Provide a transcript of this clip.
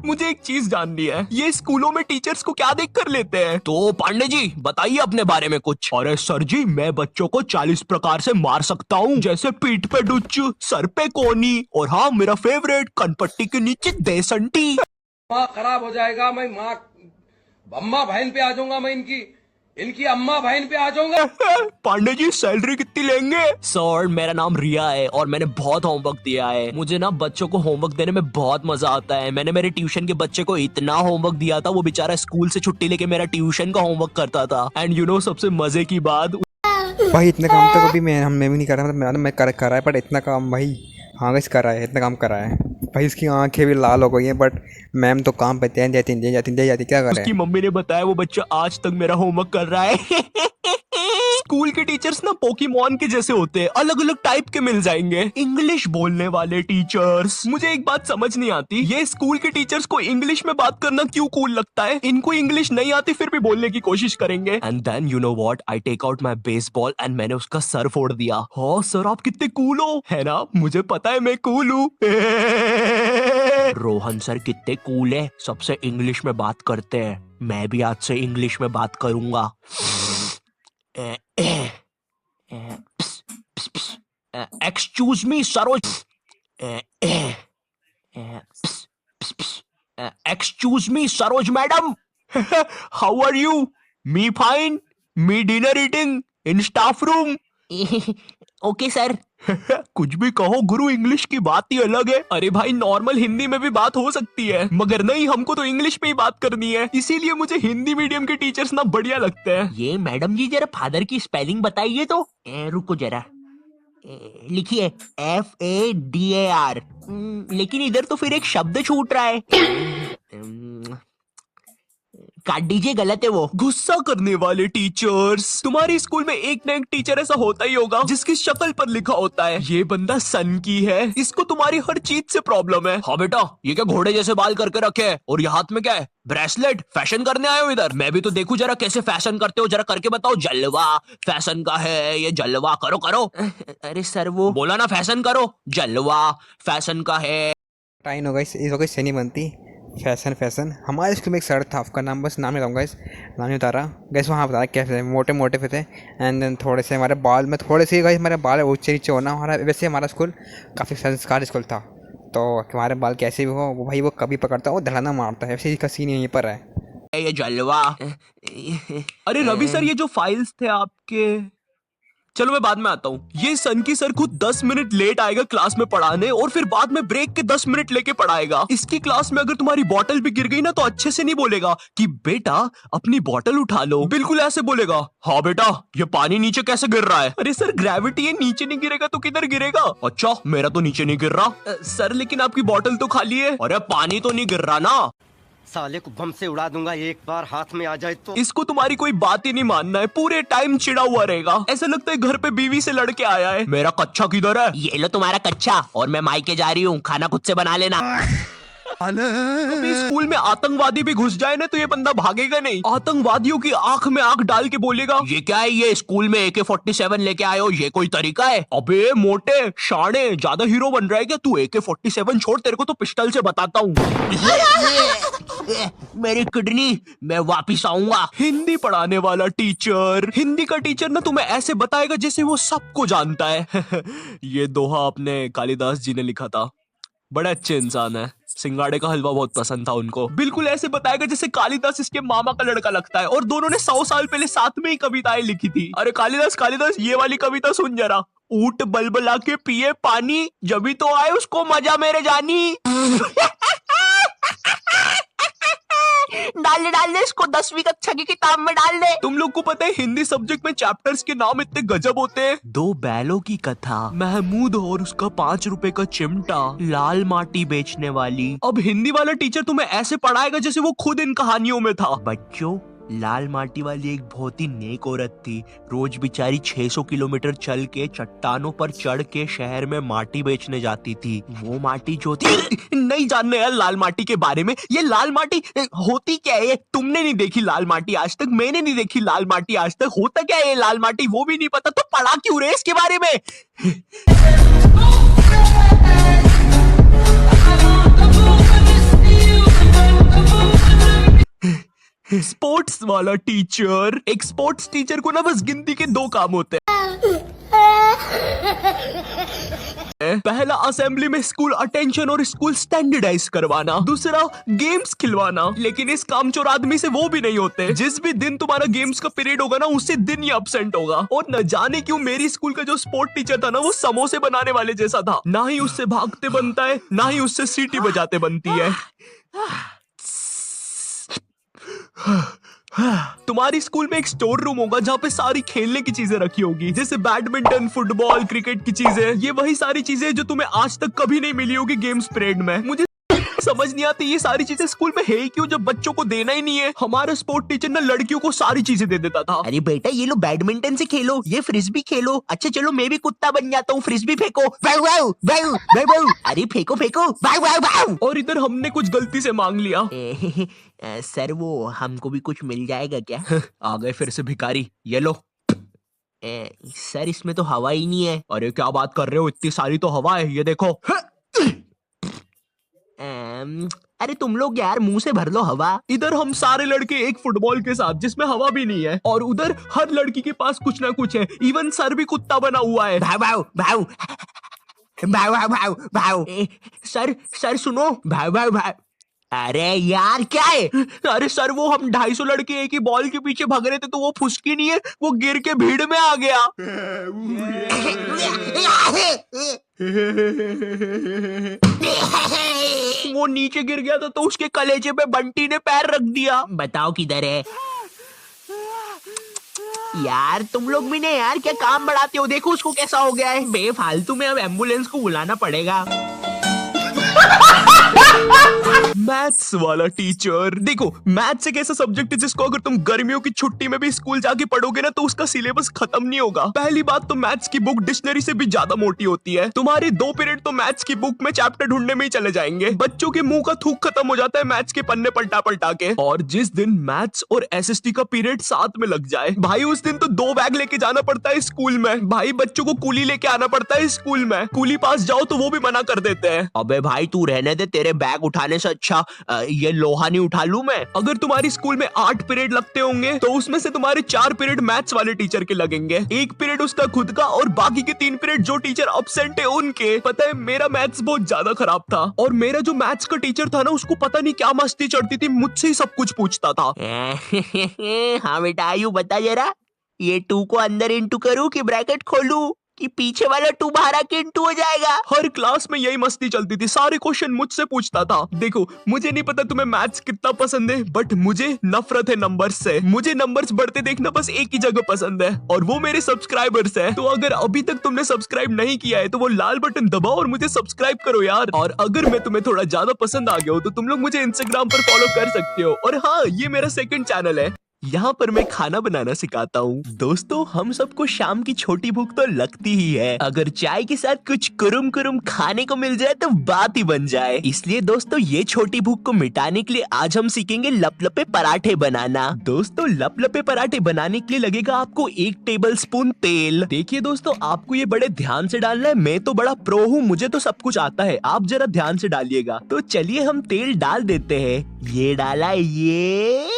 मुझे एक चीज जाननी है, ये स्कूलों में टीचर्स को क्या देख कर लेते हैं? तो पांडे जी बताइए अपने बारे में कुछ। अरे सर जी, मैं बच्चों को 40 प्रकार से मार सकता हूँ, जैसे पीठ पे डुच्च, सर पे कोनी, और हाँ मेरा फेवरेट, कनपट्टी के नीचे देसंटी। माँ खराब हो जाएगा, मैं माँ अम्मा बहन पे आ जाऊंगा, मैं इनकी अम्मा बहन पे आ जाऊंगा। पांडे जी सैलरी कितनी लेंगे? सर मेरा नाम रिया है और मैंने बहुत होमवर्क दिया है। मुझे ना बच्चों को होमवर्क देने में बहुत मजा आता है। मैंने मेरे ट्यूशन के बच्चे को इतना होमवर्क दिया था, वो बेचारा स्कूल से छुट्टी लेके मेरा ट्यूशन का होमवर्क करता था। एंड यू नो सबसे मजे की बात, भाई इतना काम तो कभी मैं भी नहीं कर रहा, मतलब मैं करा है, बट इतना काम भाई हाँ गैस करा है, इतना काम करा है भाई। इसकी आंखें भी लाल हो गई हैं, बट मैम तो काम पे दे जाती क्या कर रहे उसकी हैं। मम्मी ने बताया वो बच्चा आज तक मेरा होमवर्क कर रहा है। स्कूल के टीचर्स ना पोकेमॉन के जैसे होते हैं, अलग अलग टाइप के मिल जाएंगे। इंग्लिश बोलने वाले टीचर्स, मुझे एक बात समझ नहीं आती, ये स्कूल के टीचर्स को इंग्लिश में बात करना क्यों कूल लगता है? इनको इंग्लिश नहीं आती फिर भी बोलने की कोशिश करेंगे। And then you know what, I take out my baseball and मैंने उसका सर फोड़ दिया। हाँ सर आप कितने कूल हो, है ना? मुझे पता है मैं कूल हूँ। रोहन सर कितने कूल है, सबसे इंग्लिश में बात करते हैं। मैं भी आज से इंग्लिश में बात करूंगा। Excuse me Saroj, excuse me Saroj madam, how are you? Me fine, me dinner eating in staff room. Okay sir. कुछ भी कहो गुरु, इंग्लिश की बात ही अलग है। अरे भाई नॉर्मल हिंदी में भी बात हो सकती है, मगर नहीं, हमको तो इंग्लिश में ही बात करनी है, इसीलिए मुझे हिंदी मीडियम के टीचर्स ना बढ़िया लगते हैं। ये मैडम जी जरा फादर की स्पेलिंग बताइए तो। रुको जरा, लिखिए FADAR। लेकिन इधर तो फिर एक शब्द छूट रहा है। काट दीजिए, गलत है वो। गुस्सा करने वाले टीचर्स, तुम्हारी स्कूल में एक ना एक टीचर ऐसा होता ही होगा जिसकी शक्ल पर लिखा होता है ये बंदा सन की है, इसको तुम्हारी हर चीज से प्रॉब्लम है। हाँ बेटा, ये क्या घोड़े जैसे बाल करके रखे है, और ये हाथ में क्या है? ब्रेसलेट। फैशन करने आए हो इधर? मैं भी तो देखूं जरा कैसे फैशन करते हो, जरा करके बताओ। जलवा फैशन का है ये, जलवा करो करो। अरे सर वो बोला ना फैशन करो, जलवा फैशन का है। टाइम होगा इस वक्त से नहीं बनती फैशन। हमारे स्कूल में एक सर था, आपका नाम बस नाम नहीं बताऊँगा इस, नाम नहीं बता रहा गैस। वहाँ बता रहा कैसे मोटे पे थे, एंड देन थोड़े से हमारे बाल में थोड़े से गए, हमारे बाल ऊँचे नीचे होना। हमारा वैसे हमारा स्कूल काफ़ी संस्कार स्कूल था, तो हमारे बाल कैसे भी हो वो भाई वो कभी पकड़ता है वो धड़ाना मारता है, वैसे इसका सीन यहीं पर है। ये जलवा। अरे रवि सर, ये जो फाइल्स थे आपके, चलो मैं बाद में आता हूँ। ये सन की सर खुद 10 मिनट लेट आएगा क्लास में पढ़ाने, और फिर बाद में ब्रेक के 10 मिनट लेके पढ़ाएगा। इसकी क्लास में अगर तुम्हारी बॉटल भी गिर गई ना, तो अच्छे से नहीं बोलेगा कि बेटा अपनी बॉटल उठा लो, बिल्कुल ऐसे बोलेगा, हाँ बेटा ये पानी नीचे कैसे गिर रहा है? अरे सर ग्रेविटी है, नीचे नहीं गिरेगा तो किधर गिरेगा? अच्छा मेरा तो नीचे नहीं गिर रहा। सर लेकिन आपकी बॉटल तो खाली है। अरे पानी तो नहीं गिर रहा ना। साले को बम से उड़ा दूंगा एक बार हाथ में आ जाए तो। इसको तुम्हारी कोई बात ही नहीं मानना है, पूरे टाइम चिड़ा हुआ रहेगा, ऐसा लगता है घर पे बीवी से लड़के आया है। मेरा कच्चा किधर है? ये लो तुम्हारा कच्चा, और मैं मायके जा रही हूँ, खाना खुद से बना लेना। अभी स्कूल में आतंकवादी भी घुस जाए ना तो ये बंदा भागेगा नहीं, आतंकवादियों की आंख में आंख डाल के बोलेगा, ये क्या है, ये स्कूल में AK-47 लेके आए हो, ये कोई तरीका है? अबे मोटे शाणे, ज्यादा हीरो बन रहा है क्या तू? AK-47 छोड़, तेरे को तो पिस्टल से बताता हूँ। मेरी किडनी, मैं वापिस आऊंगा। हिंदी पढ़ाने वाला टीचर, हिंदी का टीचर ना तुम्हें ऐसे बताएगा जैसे वो सबको जानता है। ये दोहा अपने कालिदास जी ने लिखा था, बड़े अच्छे इंसान है। सिंगाड़े का हलवा बहुत पसंद था उनको। बिल्कुल ऐसे बताएगा जैसे कालिदास इसके मामा का लड़का लगता है, और दोनों ने 100 साल पहले साथ में ही कविताएं लिखी थी। अरे कालिदास ये वाली कविता सुन जरा। ऊंट बलबला के पिए पानी, जभी तो आए उसको मजा मेरे जानी। डाल दे इसको 10वीं कक्षा की किताब में डाल दे। तुम लोग को पता है हिंदी सब्जेक्ट में चैप्टर्स के नाम इतने गजब होते हैं। 2 बैलों की कथा, महमूद और उसका 5 रुपए का चिमटा, लाल माटी बेचने वाली। अब हिंदी वाला टीचर तुम्हें ऐसे पढ़ाएगा जैसे वो खुद इन कहानियों में था। बच्चों, लाल माटी वाली एक बहुत ही नेक औरत थी, रोज बेचारी 600 किलोमीटर चल के चट्टानों पर चढ़ के शहर में माटी बेचने जाती थी। वो माटी जो थी, नहीं जानने यार लाल माटी के बारे में, ये लाल माटी होती क्या है? तुमने नहीं देखी लाल माटी आज तक, मैंने नहीं देखी लाल माटी आज तक, होता क्या है ये लाल माटी वो भी नहीं पता, तो पढ़ा क्यों रहे इसके बारे में? स्पोर्ट्स वाला टीचर। एक स्पोर्ट्स टीचर को ना बस गिनती के 2 काम होते हैं। पहला, असेंबली में स्कूल अटेंशन और स्कूल स्टैंडर्डाइज करवाना। दूसरा, गेम्स खिलवाना। लेकिन इस कामचोर आदमी से वो भी नहीं होते। जिस भी दिन तुम्हारा गेम्स का पीरियड होगा ना, उसी दिन ही अब्सेंट होगा। और न जाने क्यों मेरी स्कूल का जो स्पोर्ट टीचर था ना, वो समोसे बनाने वाले जैसा था। ना ही उससे भागते बनता है, ना ही उससे सीटी बजाते बनती है। तुम्हारी स्कूल में एक स्टोर रूम होगा जहाँ पे सारी खेलने की चीजें रखी होगी, जैसे बैडमिंटन, फुटबॉल, क्रिकेट की चीजें। ये वही सारी चीजें जो तुम्हें आज तक कभी नहीं मिली होगी गेम्स पीरियड में। मुझे समझ नहीं आती ये सारी चीजें स्कूल में है ही क्यों, जब बच्चों को देना ही नहीं है। हमारा स्पोर्ट टीचर ना लड़कियों को सारी चीजें दे देता था। अरे बेटा ये लो बैडमिंटन से खेलो, ये फ्रिस्बी खेलो। अच्छा चलो मैं भी कुत्ता बन जाता हूँ, फ्रिस्बी फेंको। वाव वाव वाव वाव वाव। अरे फेंको फेंको, वाव वाव वाव। और इधर हमने कुछ गलती से मांग लिया। सर वो हमको भी कुछ मिल जाएगा क्या? आ गए फिर से भिखारी, ये लो। सर इसमें तो हवा ही नहीं है। अरे क्या बात कर रहे हो, इतनी सारी तो हवा है, ये देखो। अरे तुम लोग यार मुंह से भर लो हवा। इधर हम सारे लड़के एक फुटबॉल के साथ जिसमें हवा भी नहीं है, और उधर हर लड़की के पास कुछ ना कुछ है। इवन सर भी कुत्ता बना हुआ है। भाव भाव भाव भाव भाव भाव भाव। सर सर सुनो, भाव भाव भाव। अरे यार क्या है? अरे सर वो हम 250 लड़के एक ही बॉल के पीछे भाग रहे थे, तो वो फुसकी नहीं है, वो गिर के भीड़ में आ गया। वो नीचे गिर गया था तो उसके कलेजे पे बंटी ने पैर रख दिया। बताओ किधर है यार? तुम लोग भी नहीं यार, क्या काम बढ़ाते हो? देखो उसको कैसा हो गया है। बेफालतू में अब एम्बुलेंस को बुलाना पड़ेगा। मैथ्स वाला टीचर। देखो मैथ्स एक ऐसा सब्जेक्ट है जिसको अगर तुम गर्मियों की छुट्टी में भी स्कूल जाके पढ़ोगे ना, तो उसका सिलेबस खत्म नहीं होगा। पहली बात तो मैथ्स की बुक डिक्शनरी से भी ज्यादा मोटी होती है। तुम्हारे 2 पीरियड तो मैथ्स की बुक में चैप्टर ढूंढने में ही चले जाएंगे। बच्चों के मुंह का थूक खत्म हो जाता है मैथ्स के पन्ने पलटा पलटा के। और जिस दिन मैथ्स और एसएसटी का पीरियड साथ में लग जाए भाई, उस दिन तो 2 बैग लेके जाना पड़ता है स्कूल में। भाई बच्चों को कूली लेके आना पड़ता है स्कूल में। कूली पास जाओ तो वो भी मना कर देते हैं। अबे भाई तू रहने दे, तेरे बैग उठाने से अच्छा ये लोहा नहीं उठा लूं मैं। अगर तुम्हारी स्कूल में 8 पीरियड लगते होंगे तो उसमें से तुम्हारे 4 पीरियड मैथ्स वाले टीचर के लगेंगे, 1 पीरियड उसका खुद का, और बाकी के 3 पीरियड जो टीचर एब्सेंट है उनके। पता है मेरा मैथ्स बहुत ज्यादा खराब था, और मेरा जो मैथ्स का टीचर था ना, उसको पता नहीं क्या मस्ती चढ़ती थी, मुझसे ही सब कुछ पूछता था। हाँ बेटा आयु बता जरा, ये 2 को अंदर इंटू करूं कि ब्रैकेट खोलूं, कि पीछे वाला 2 बाहर आके इंटू हो जाएगा? हर क्लास में यही मस्ती चलती थी, सारे क्वेश्चन मुझसे पूछता था। देखो मुझे नहीं पता तुम्हें मैथ्स कितना पसंद है, बट मुझे नफरत है नंबर्स से। मुझे नंबर्स बढ़ते देखना बस एक ही जगह पसंद है, और वो मेरे सब्सक्राइबर्स है। तो अगर अभी तक तुमने सब्सक्राइब नहीं किया है तो वो लाल बटन दबाओ और मुझे सब्सक्राइब करो यार। और अगर मैं तुम्हें थोड़ा ज्यादा पसंद आ गया हो तो तुम लोग मुझे इंस्टाग्राम पर फॉलो कर सकते हो। और हाँ, ये मेरा 2nd चैनल है, यहाँ पर मैं खाना बनाना सिखाता हूँ। दोस्तों हम सबको शाम की छोटी भूख तो लगती ही है, अगर चाय के साथ कुछ कुरुम कुरुम खाने को मिल जाए तो बात ही बन जाए। इसलिए दोस्तों ये छोटी भूख को मिटाने के लिए आज हम सीखेंगे लपलपे पराठे बनाना। दोस्तों लपलपे पराठे बनाने के लिए लगेगा आपको 1 टेबलस्पून तेल। देखिए दोस्तों आपको ये बड़े ध्यान से डालना है, मैं तो बड़ा प्रो हूँ, मुझे तो सब कुछ आता है, आप जरा ध्यान से डालिएगा। तो चलिए हम तेल डाल देते हैं। ये डाला, ये